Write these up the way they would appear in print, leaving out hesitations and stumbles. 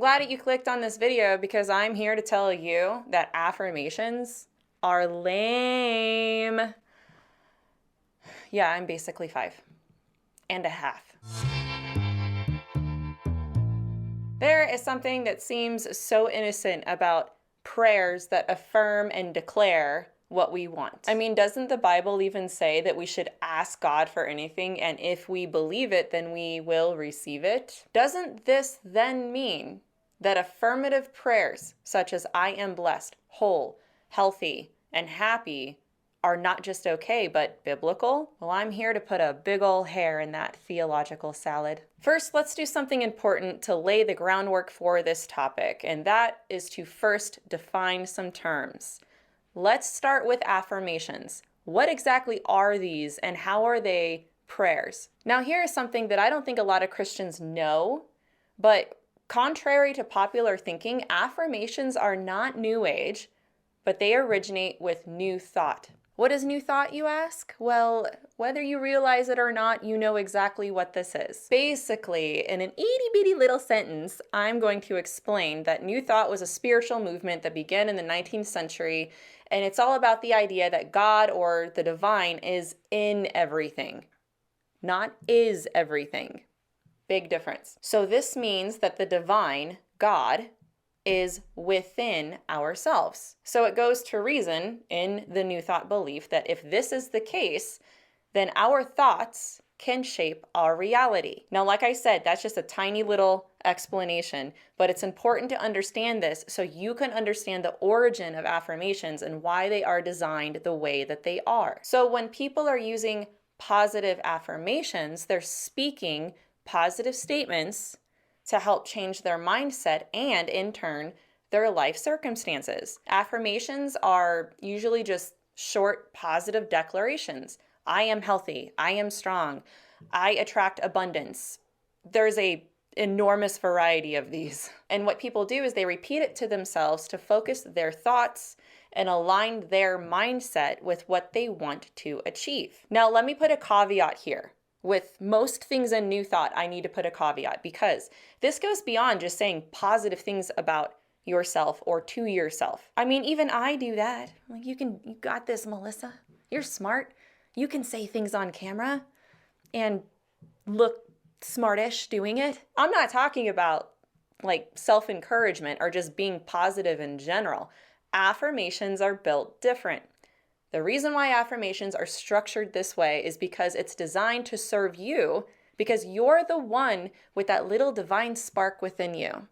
glad that you clicked on this video because I'm here to tell you that affirmations are lame. Yeah, I'm basically 5.5. There is something that seems so innocent about prayers that affirm and declare what we want. I mean, doesn't the Bible even say that we should ask God for anything, and if we believe it, then we will receive it? Doesn't this then mean that affirmative prayers, such as I am blessed, whole, healthy, and happy, are not just okay, but biblical? Well, I'm here to put a big ol' hair in that theological salad. First, let's do something important to lay the groundwork for this topic, and that is to first define some terms. Let's start with affirmations. What exactly are these, and how are they prayers? Now, here is something that I don't think a lot of Christians know, but contrary to popular thinking, affirmations are not New Age, but they originate with New Thought. What is New Thought, you ask? Well, whether you realize it or not, you know exactly what this is. Basically, in an itty-bitty little sentence, I'm going to explain that New Thought was a spiritual movement that began in the 19th century, and it's all about the idea that God or the divine is in everything, not is everything. Big difference. So this means that the divine, God, is within ourselves. So it goes to reason in the New Thought belief that if this is the case, then our thoughts can shape our reality. Now, like I said, that's just a tiny little explanation, but it's important to understand this so you can understand the origin of affirmations and why they are designed the way that they are. So when people are using positive affirmations, they're speaking positive statements to help change their mindset and, in turn, their life circumstances. Affirmations are usually just short, positive declarations. I am healthy. I am strong. I attract abundance. There's an enormous variety of these. And what people do is they repeat it to themselves to focus their thoughts and align their mindset with what they want to achieve. Now, let me put a caveat here. With most things in New Thought, I need to put a caveat because this goes beyond just saying positive things about yourself or to yourself. I mean, even I do that. Like, you got this, Melissa. You're smart. You can say things on camera and look smartish doing it. I'm not talking about like self-encouragement or just being positive in general. Affirmations are built different. The reason why affirmations are structured this way is because it's designed to serve you, because you're the one with that little divine spark within you.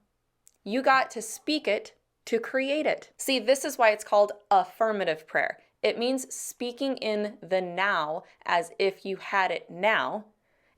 You got to speak it to create it. See, this is why it's called affirmative prayer. It means speaking in the now as if you had it now,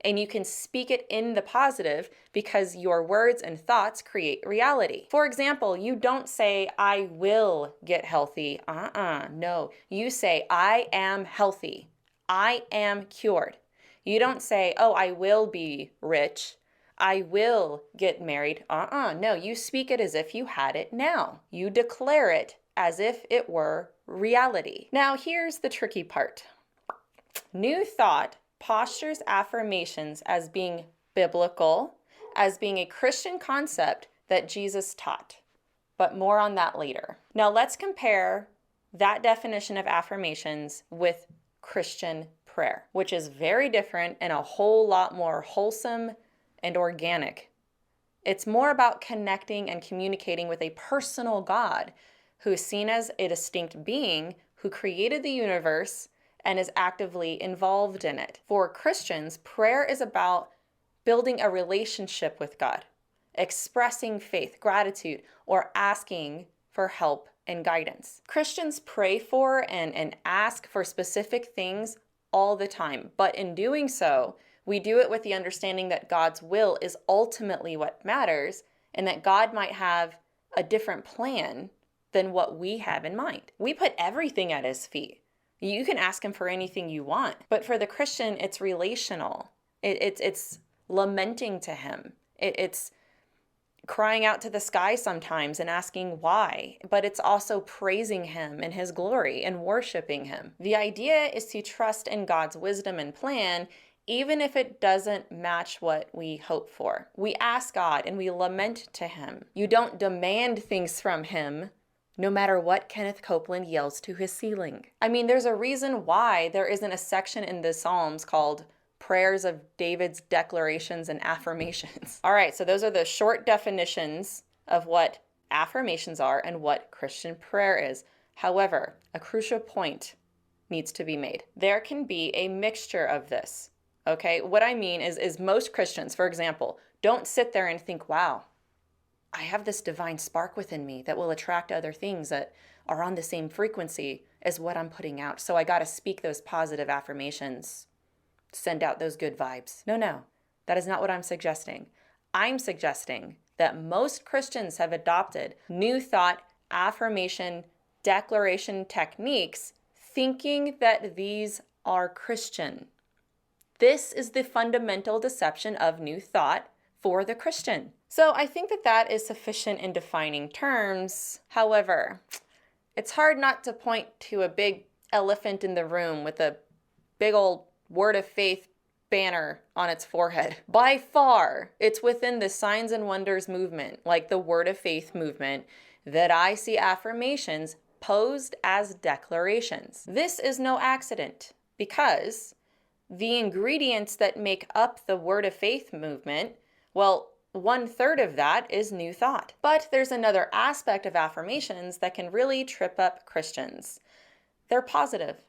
and you can speak it in the positive because your words and thoughts create reality. For example, you don't say, I will get healthy. No. You say, I am healthy. I am cured. You don't say, oh, I will be rich. I will get married. No, you speak it as if you had it now. You declare it as if it were reality. Now, here's the tricky part. New Thought postures affirmations as being biblical, as being a Christian concept that Jesus taught. But more on that later. Now let's compare that definition of affirmations with Christian prayer, which is very different and a whole lot more wholesome and organic. It's more about connecting and communicating with a personal God who is seen as a distinct being who created the universe and is actively involved in it. For Christians, prayer is about building a relationship with God, expressing faith, gratitude, or asking for help and guidance. Christians pray for and ask for specific things all the time, but in doing so, we do it with the understanding that God's will is ultimately what matters and that God might have a different plan than what we have in mind. We put everything at His feet. You can ask Him for anything you want, but for the Christian, it's relational. It's lamenting to Him. It's crying out to the sky sometimes and asking why, but it's also praising Him in His glory and worshiping Him. The idea is to trust in God's wisdom and plan even if it doesn't match what we hope for. We ask God and we lament to Him. You don't demand things from Him, no matter what Kenneth Copeland yells to his ceiling. I mean, there's a reason why there isn't a section in the Psalms called Prayers of David's Declarations and Affirmations. All right, so those are the short definitions of what affirmations are and what Christian prayer is. However, a crucial point needs to be made. There can be a mixture of this. Okay, what I mean is most Christians, for example, don't sit there and think, wow, I have this divine spark within me that will attract other things that are on the same frequency as what I'm putting out. So I got to speak those positive affirmations, send out those good vibes. No, that is not what I'm suggesting. I'm suggesting that most Christians have adopted New Thought affirmation declaration techniques, thinking that these are Christian. This is the fundamental deception of New Thought for the Christian. So I think that is sufficient in defining terms. However, it's hard not to point to a big elephant in the room with a big old Word of Faith banner on its forehead. By far, it's within the signs and wonders movement, like the Word of Faith movement, that I see affirmations posed as declarations. This is no accident, because the ingredients that make up the Word of Faith movement, well, 1/3 of that is New Thought. But there's another aspect of affirmations that can really trip up Christians. They're positive,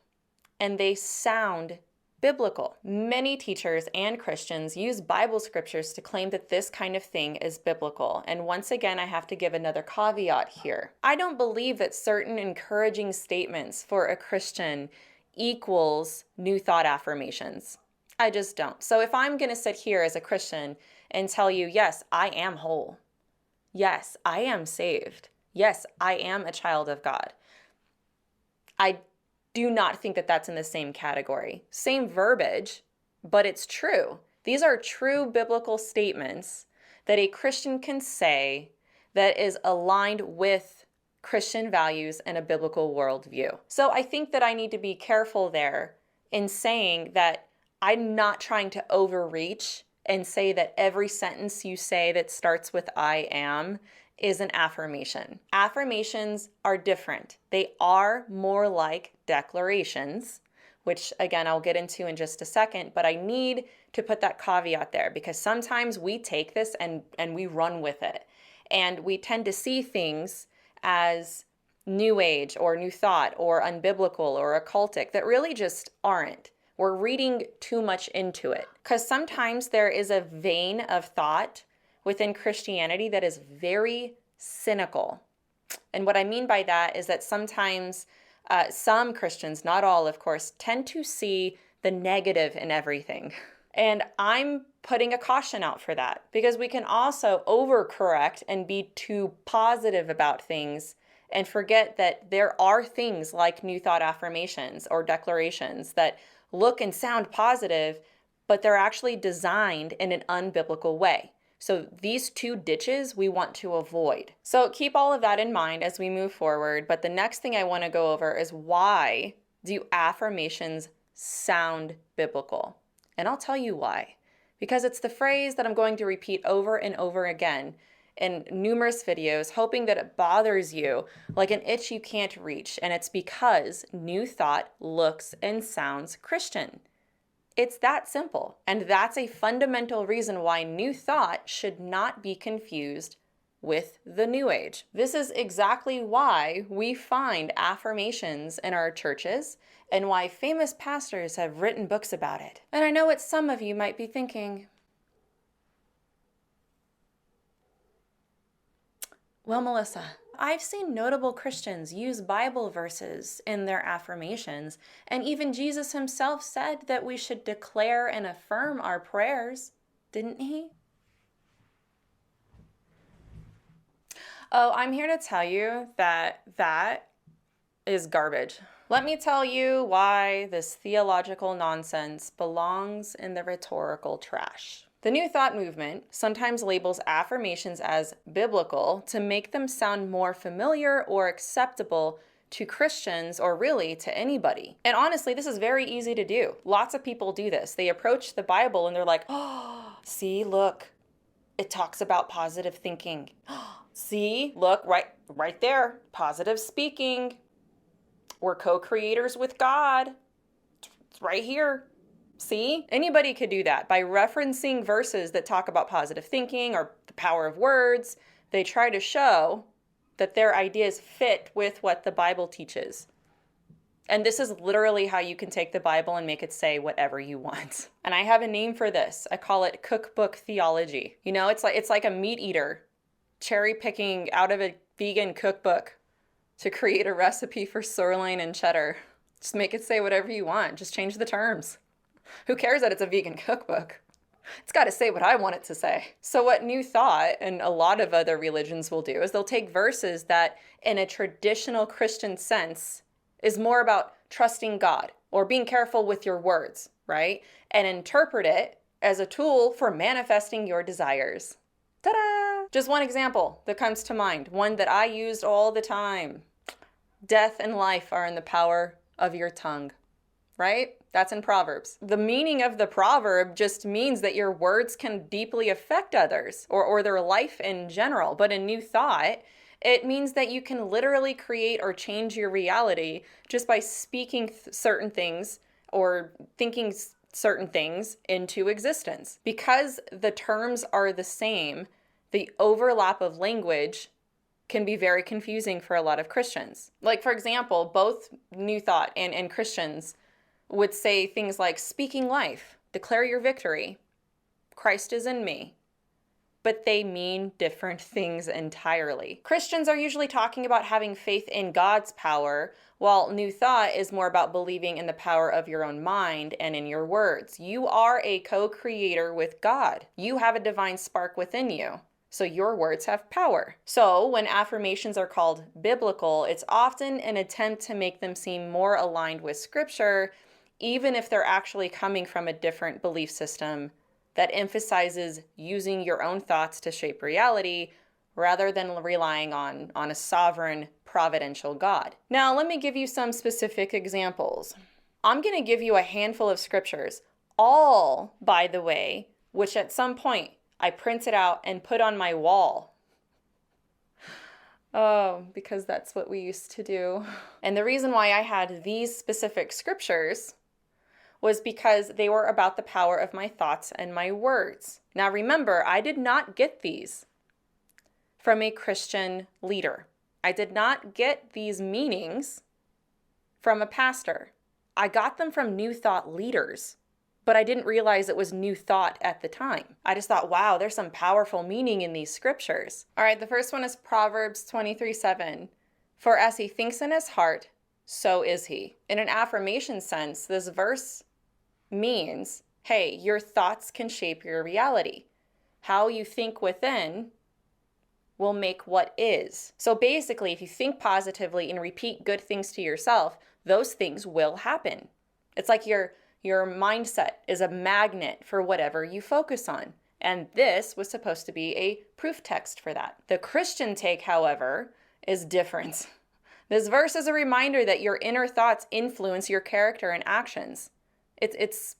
and they sound biblical. Many teachers and Christians use Bible scriptures to claim that this kind of thing is biblical. And once again, I have to give another caveat here. I don't believe that certain encouraging statements for a Christian equals New Thought affirmations. I just don't. So if I'm going to sit here as a Christian and tell you, yes, I am whole. Yes, I am saved. Yes, I am a child of God. I do not think that that's in the same category. Same verbiage, but it's true. These are true biblical statements that a Christian can say that is aligned with Christian values and a biblical worldview. So I think that I need to be careful there in saying that I'm not trying to overreach and say that every sentence you say that starts with I am is an affirmation. Affirmations are different. They are more like declarations, which again, I'll get into in just a second, but I need to put that caveat there because sometimes we take this and we run with it. And we tend to see things as New Age or New Thought or unbiblical or occultic that really just aren't. We're reading too much into it because sometimes there is a vein of thought within Christianity that is very cynical. And what I mean by that is that sometimes some Christians, not all of course, tend to see the negative in everything. And I'm putting a caution out for that because we can also overcorrect and be too positive about things and forget that there are things like New Thought affirmations or declarations that look and sound positive, but they're actually designed in an unbiblical way. So these two ditches we want to avoid. So keep all of that in mind as we move forward. But the next thing I want to go over is why do affirmations sound biblical? And I'll tell you why. Because it's the phrase that I'm going to repeat over and over again in numerous videos, hoping that it bothers you like an itch you can't reach. And it's because New Thought looks and sounds Christian. It's that simple. And that's a fundamental reason why New Thought should not be confused with the New Age. This is exactly why we find affirmations in our churches and why famous pastors have written books about it. And I know what some of you might be thinking. Well, Melissa, I've seen notable Christians use Bible verses in their affirmations, and even Jesus himself said that we should declare and affirm our prayers, didn't he? Oh, I'm here to tell you that is garbage. Let me tell you why this theological nonsense belongs in the rhetorical trash. The New Thought movement sometimes labels affirmations as biblical to make them sound more familiar or acceptable to Christians or really to anybody. And honestly, this is very easy to do. Lots of people do this. They approach the Bible and they're like, oh, see, look, it talks about positive thinking. See, look, right there, positive speaking. We're co-creators with God. It's right here. See? Anybody could do that by referencing verses that talk about positive thinking or the power of words. They try to show that their ideas fit with what the Bible teaches. And this is literally how you can take the Bible and make it say whatever you want. And I have a name for this. I call it cookbook theology. You know, it's like a meat eater cherry picking out of a vegan cookbook to create a recipe for sirloin and cheddar. Just make it say whatever you want. Just change the terms. Who cares that it's a vegan cookbook? It's got to say what I want it to say. So what New Thought and a lot of other religions will do is they'll take verses that in a traditional Christian sense is more about trusting God or being careful with your words, right? And interpret it as a tool for manifesting your desires. Ta-da! Just one example that comes to mind, one that I used all the time. Death and life are in the power of your tongue, right? That's in Proverbs. The meaning of the proverb just means that your words can deeply affect others or their life in general. But in New Thought, it means that you can literally create or change your reality just by speaking certain things or thinking certain things into existence. Because the terms are the same, the overlap of language can be very confusing for a lot of Christians. Like, for example, both New Thought and Christians would say things like speaking life, declare your victory, Christ is in me. But they mean different things entirely. Christians are usually talking about having faith in God's power, while New Thought is more about believing in the power of your own mind and in your words. You are a co-creator with God. You have a divine spark within you. So your words have power. So when affirmations are called biblical, it's often an attempt to make them seem more aligned with Scripture, even if they're actually coming from a different belief system that emphasizes using your own thoughts to shape reality rather than relying on a sovereign, providential God. Now, let me give you some specific examples. I'm going to give you a handful of scriptures, all, by the way, which at some point I printed out and put on my wall. Oh, because that's what we used to do. And the reason why I had these specific scriptures was because they were about the power of my thoughts and my words. Now remember, I did not get these from a Christian leader. I did not get these meanings from a pastor. I got them from New Thought leaders, but I didn't realize it was New Thought at the time. I just thought, wow, there's some powerful meaning in these scriptures. All right, the first one is Proverbs 23:7. For as he thinks in his heart, so is he. In an affirmation sense, this verse means, hey, your thoughts can shape your reality. How you think within will make what is. So basically, if you think positively and repeat good things to yourself, those things will happen. It's like your mindset is a magnet for whatever you focus on. And this was supposed to be a proof text for that. The Christian take, however, is different. This verse is a reminder that your inner thoughts influence your character and actions. It's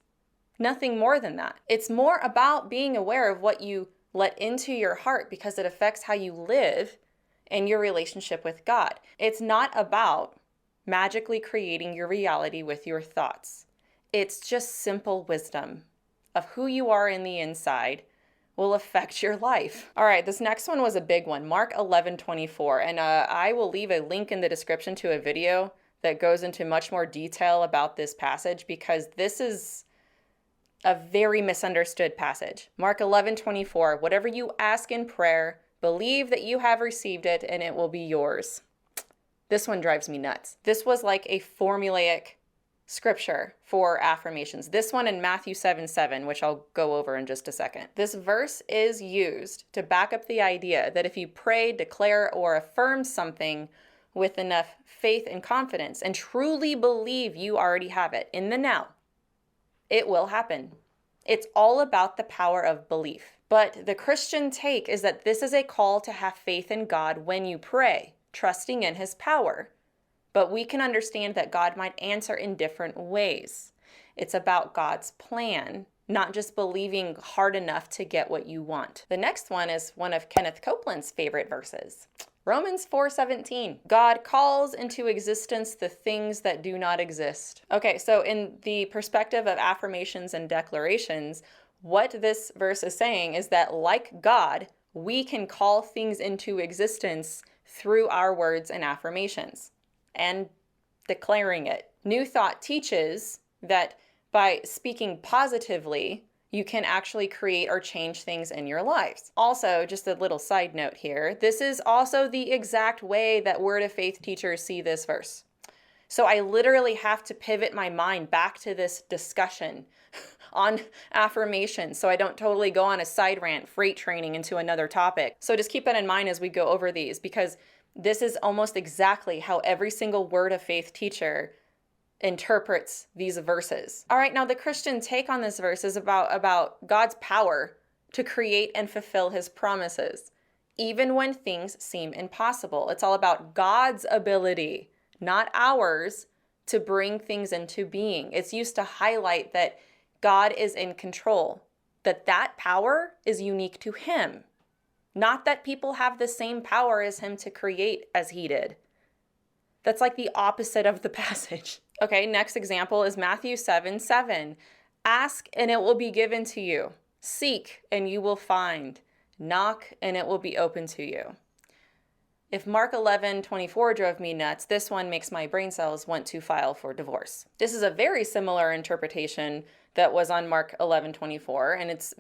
nothing more than that. It's more about being aware of what you let into your heart because it affects how you live in your relationship with God. It's not about magically creating your reality with your thoughts. It's just simple wisdom of who you are in the inside will affect your life. All right, this next one was a big one, Mark 11:24. And I will leave a link in the description to a video that goes into much more detail about this passage because this is a very misunderstood passage. Mark 11:24, whatever you ask in prayer, believe that you have received it and it will be yours. This one drives me nuts. This was like a formulaic scripture for affirmations. This one in Matthew 7:7, which I'll go over in just a second. This verse is used to back up the idea that if you pray, declare, or affirm something with enough faith and confidence and truly believe you already have it in the now, it will happen. It's all about the power of belief. But the Christian take is that this is a call to have faith in God when you pray, trusting in his power. but we can understand that God might answer in different ways. It's about God's plan, not just believing hard enough to get what you want. The next one is one of Kenneth Copeland's favorite verses. Romans 4:17. God calls into existence the things that do not exist. Okay, so in the perspective of affirmations and declarations, what this verse is saying is that like God, we can call things into existence through our words and affirmations and declaring it. New Thought teaches that by speaking positively, you can actually create or change things in your lives. Also, just a little side note here, this is also the exact way that Word of Faith teachers see this verse. So I literally have to pivot my mind back to this discussion on affirmations so I don't totally go on a side rant, freight training into another topic. So just keep that in mind as we go over these, because this is almost exactly how every single Word of Faith teacher interprets these verses. All right, now the Christian take on this verse is about God's power to create and fulfill his promises, even when things seem impossible. It's all about God's ability, not ours, to bring things into being. It's used to highlight that God is in control, that power is unique to him, not that people have the same power as him to create as he did. That's like the opposite of the passage. Okay, next example is Matthew 7:7. Ask and it will be given to you. Seek and you will find. Knock and it will be open to you. If Mark 11:24 drove me nuts, this one makes my brain cells want to file for divorce. This is a very similar interpretation that was on Mark 11:24, and it's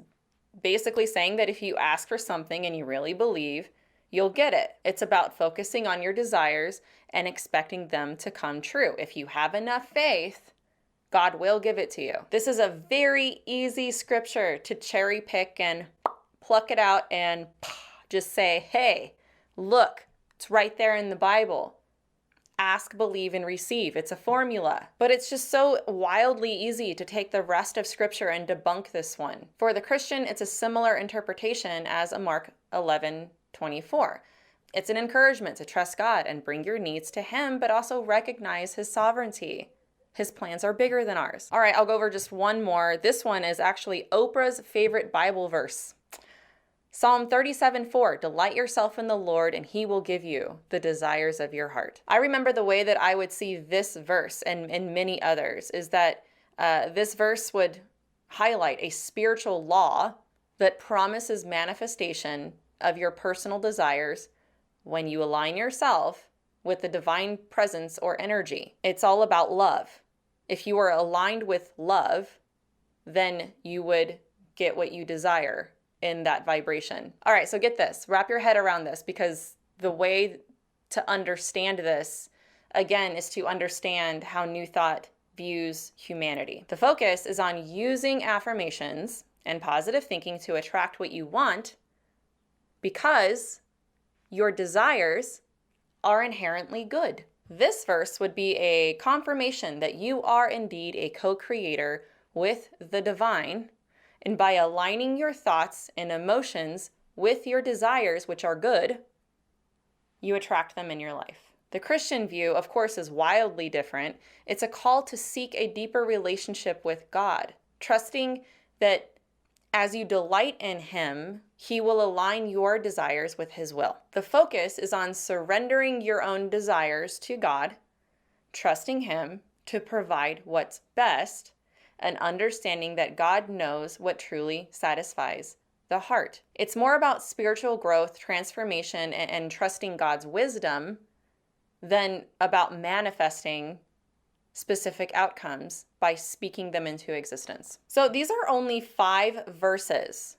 basically saying that if you ask for something and you really believe, you'll get it. It's about focusing on your desires and expecting them to come true. If you have enough faith, God will give it to you. This is a very easy scripture to cherry pick and pluck it out and just say, hey, look, it's right there in the Bible. Ask, believe, and receive. It's a formula. But it's just so wildly easy to take the rest of scripture and debunk this one. For the Christian, it's a similar interpretation as a Mark 11:24. It's an encouragement to trust God and bring your needs to him, but also recognize his sovereignty. His plans are bigger than ours. All right, I'll go over just one more. This one is actually Oprah's favorite Bible verse. Psalm 37:4, delight yourself in the Lord and he will give you the desires of your heart. I remember the way that I would see this verse and many others is that this verse would highlight a spiritual law that promises manifestation of your personal desires when you align yourself with the divine presence or energy. It's all about love. If you are aligned with love, then you would get what you desire in that vibration. All right, so get this. Wrap your head around this, because the way to understand this, again, is to understand how New Thought views humanity. The focus is on using affirmations and positive thinking to attract what you want, because your desires are inherently good. This verse would be a confirmation that you are indeed a co-creator with the divine, and by aligning your thoughts and emotions with your desires, which are good, you attract them in your life. The Christian view, of course, is wildly different. It's a call to seek a deeper relationship with God, trusting that as you delight in him, he will align your desires with his will. The focus is on surrendering your own desires to God, trusting him to provide what's best, and understanding that God knows what truly satisfies the heart. It's more about spiritual growth, transformation, and trusting God's wisdom than about manifesting specific outcomes by speaking them into existence. So these are only 5 verses,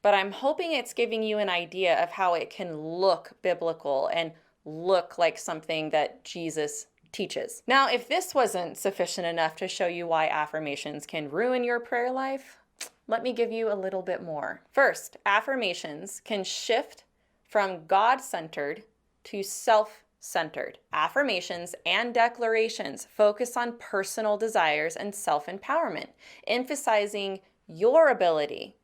but I'm hoping it's giving you an idea of how it can look biblical and look like something that Jesus teaches. Now, if this wasn't sufficient enough to show you why affirmations can ruin your prayer life, let me give you a little bit more. First, affirmations can shift from God-centered to self-centered. Affirmations and declarations focus on personal desires and self-empowerment, emphasizing your ability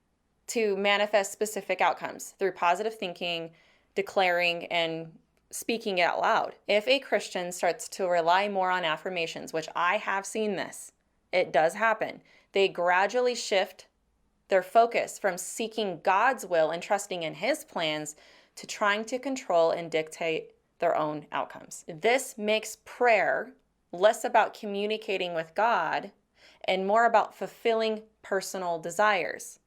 to manifest specific outcomes through positive thinking, declaring, and speaking it out loud. If a Christian starts to rely more on affirmations, which I have seen this, it does happen, they gradually shift their focus from seeking God's will and trusting in His plans to trying to control and dictate their own outcomes. This makes prayer less about communicating with God and more about fulfilling personal desires,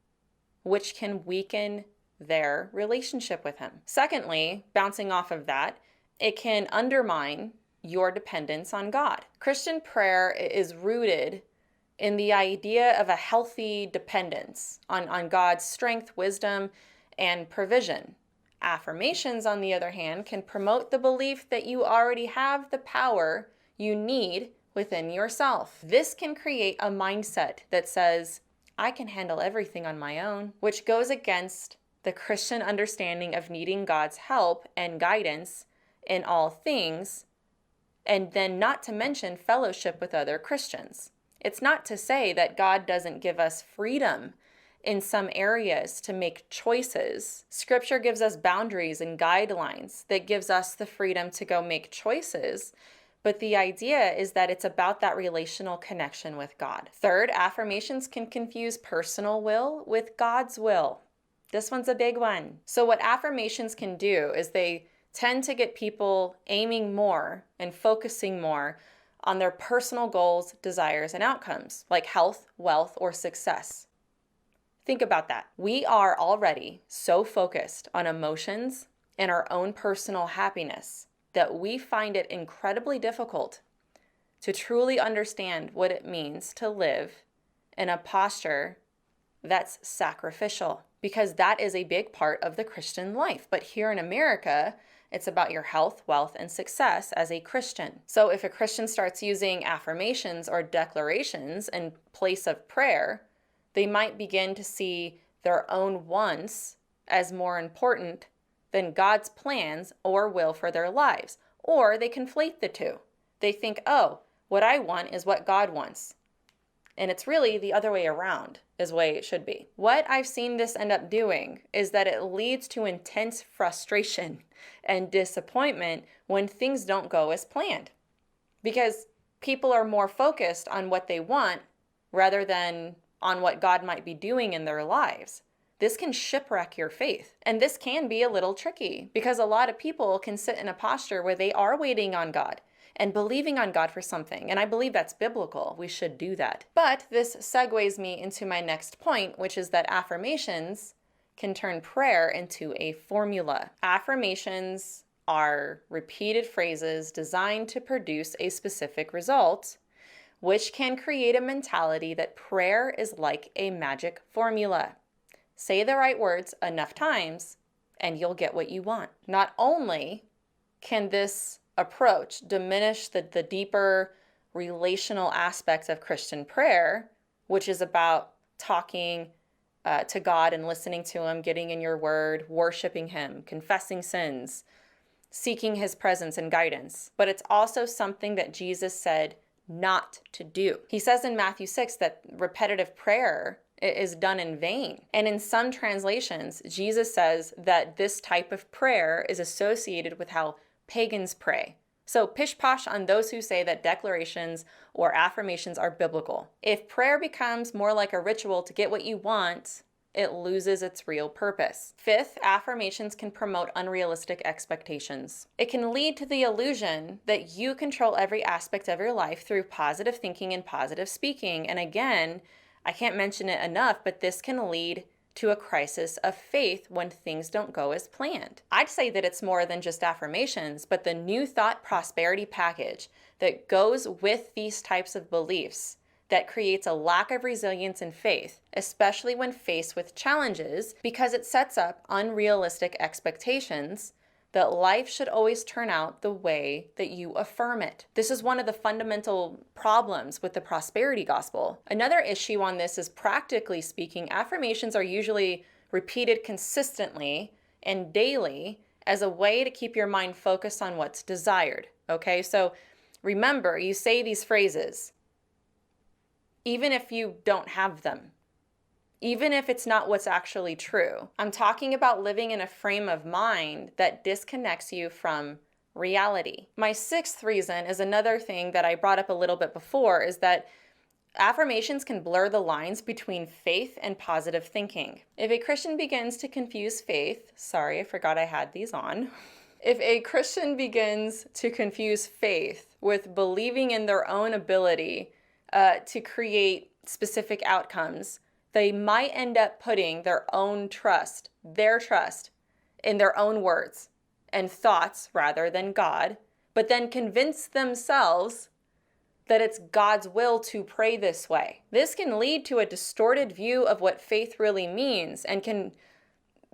which can weaken their relationship with Him. Secondly, bouncing off of that, it can undermine your dependence on God. Christian prayer is rooted in the idea of a healthy dependence on God's strength, wisdom, and provision. Affirmations, on the other hand, can promote the belief that you already have the power you need within yourself. This can create a mindset that says, I can handle everything on my own, which goes against the Christian understanding of needing God's help and guidance in all things, and then not to mention fellowship with other Christians. It's not to say that God doesn't give us freedom in some areas to make choices. Scripture gives us boundaries and guidelines that gives us the freedom to go make choices. But the idea is that it's about that relational connection with God. Third, affirmations can confuse personal will with God's will. This one's a big one. So what affirmations can do is they tend to get people aiming more and focusing more on their personal goals, desires, and outcomes, like health, wealth, or success. Think about that. We are already so focused on emotions and our own personal happiness that we find it incredibly difficult to truly understand what it means to live in a posture that's sacrificial, because that is a big part of the Christian life. But here in America, it's about your health, wealth, and success as a Christian. So if a Christian starts using affirmations or declarations in place of prayer, they might begin to see their own wants as more important than God's plans or will for their lives. Or they conflate the two. They think, oh, what I want is what God wants. And it's really the other way around, is the way it should be. What I've seen this end up doing is that it leads to intense frustration and disappointment when things don't go as planned. Because people are more focused on what they want rather than on what God might be doing in their lives. This can shipwreck your faith. And this can be a little tricky because a lot of people can sit in a posture where they are waiting on God and believing on God for something. And I believe that's biblical. We should do that. But this segues me into my next point, which is that affirmations can turn prayer into a formula. Affirmations are repeated phrases designed to produce a specific result, which can create a mentality that prayer is like a magic formula. Say the right words enough times, and you'll get what you want. Not only can this approach diminish the deeper relational aspects of Christian prayer, which is about talking to God and listening to Him, getting in your word, worshiping Him, confessing sins, seeking His presence and guidance. But it's also something that Jesus said not to do. He says in Matthew 6 that repetitive prayer is done in vain. And in some translations, Jesus says that this type of prayer is associated with how pagans pray. So pish-posh on those who say that declarations or affirmations are biblical. If prayer becomes more like a ritual to get what you want, it loses its real purpose. Fifth, affirmations can promote unrealistic expectations. It can lead to the illusion that you control every aspect of your life through positive thinking and positive speaking. And again, I can't mention it enough, but this can lead to a crisis of faith when things don't go as planned. I'd say that it's more than just affirmations, but the New Thought prosperity package that goes with these types of beliefs that creates a lack of resilience and faith, especially when faced with challenges, because it sets up unrealistic expectations that life should always turn out the way that you affirm it. This is one of the fundamental problems with the prosperity gospel. Another issue on this is, practically speaking, affirmations are usually repeated consistently and daily as a way to keep your mind focused on what's desired. Okay, so remember, you say these phrases even if you don't have them, even if it's not what's actually true. I'm talking about living in a frame of mind that disconnects you from reality. My sixth reason is another thing that I brought up a little bit before, is that affirmations can blur the lines between faith and positive thinking. If a Christian begins to confuse faith, sorry, I forgot I had these on. If a Christian begins to confuse faith with believing in their own ability to create specific outcomes, they might end up putting their trust in their own words and thoughts rather than God, but then convince themselves that it's God's will to pray this way. This can lead to a distorted view of what faith really means and can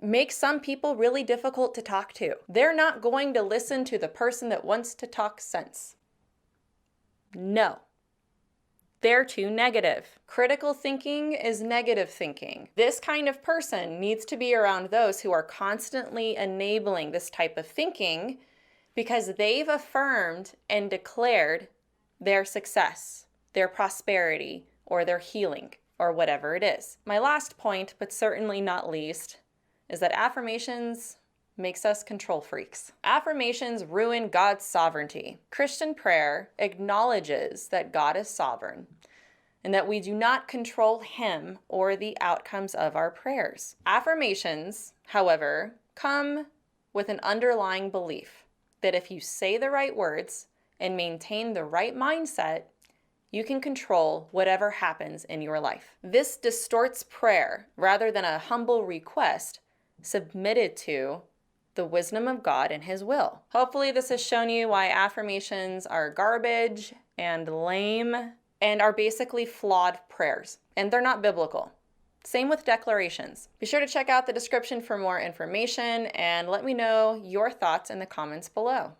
make some people really difficult to talk to. They're not going to listen to the person that wants to talk sense. No. They're too negative. Critical thinking is negative thinking. This kind of person needs to be around those who are constantly enabling this type of thinking because they've affirmed and declared their success, their prosperity, or their healing, or whatever it is. My last point, but certainly not least, is that affirmations makes us control freaks. Affirmations ruin God's sovereignty. Christian prayer acknowledges that God is sovereign and that we do not control Him or the outcomes of our prayers. Affirmations, however, come with an underlying belief that if you say the right words and maintain the right mindset, you can control whatever happens in your life. This distorts prayer rather than a humble request submitted to the wisdom of God and His will. Hopefully this has shown you why affirmations are garbage and lame and are basically flawed prayers, and they're not biblical. Same with declarations. Be sure to check out the description for more information and let me know your thoughts in the comments below.